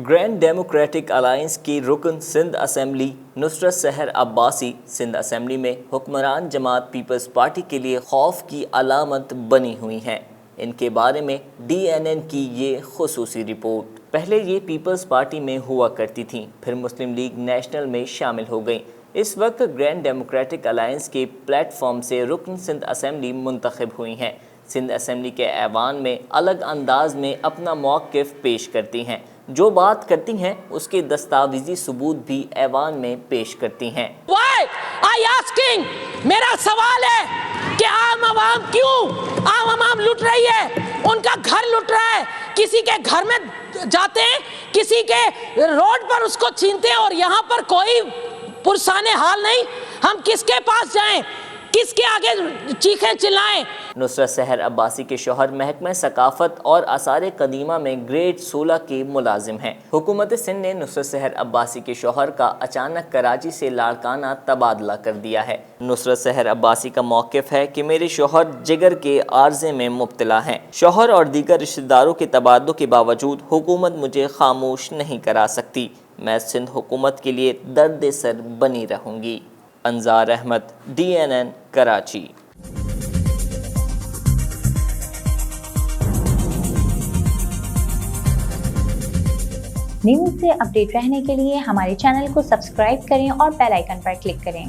Grand democratic alliance کی رکن Sindh assembly نصرت سحر Abbasi Sindh assembly میں حکمران جماعت پیپلز پارٹی کے لیے خوف کی علامت بنی ہوئی ہیں۔ ان کے بارے میں DNN کی یہ خصوصی رپورٹ۔ پہلے یہ پیپلز پارٹی میں ہوا کرتی تھیں، پھر مسلم لیگ نیشنل میں شامل ہو گئیں۔ اس وقت گرینڈ ڈیموکریٹک الائنس کے پلیٹ فارم سے رکن سندھ اسمبلی منتخب ہوئی ہیں۔ سندھ اسمبلی کے ایوان میں الگ انداز میں اپنا موقف پیش کرتی ہیں۔ جو بات کرتی ہیں اس کے دستاویزی ثبوت بھی ایوان میں پیش کرتی ہیں۔ میرا سوال ہے کہ عام عوام لٹ رہی ہے، ان کا گھر لٹ رہا ہے، کسی کے گھر میں جاتے ہیں، کسی کے روڈ پر اس کو چھینتے ہیں، اور یہاں پر کوئی پرسان حال نہیں۔ ہم کس کے پاس جائیں، کس کے آگے چیخیں چلائیں؟ نصرت سحر عباسی کے شوہر محکمہ ثقافت اور آثار قدیمہ میں گریڈ 16 کے ملازم ہیں۔ حکومت سندھ نے نصرت سحر عباسی کے شوہر کا اچانک کراچی سے لاڑکانہ تبادلہ کر دیا ہے۔ نصرت سحر عباسی کا موقف ہے کہ میرے شوہر جگر کے عارضے میں مبتلا ہیں۔ شوہر اور دیگر رشتہ داروں کے تبادلوں کے باوجود حکومت مجھے خاموش نہیں کرا سکتی۔ میں سندھ حکومت کے لیے درد سر بنی رہوں گی۔ انظار احمد، DNN کراچی۔ نیوز سے اپڈیٹ رہنے کے لیے ہمارے چینل کو سبسکرائب کریں اور بیل آئیکن پر کلک کریں۔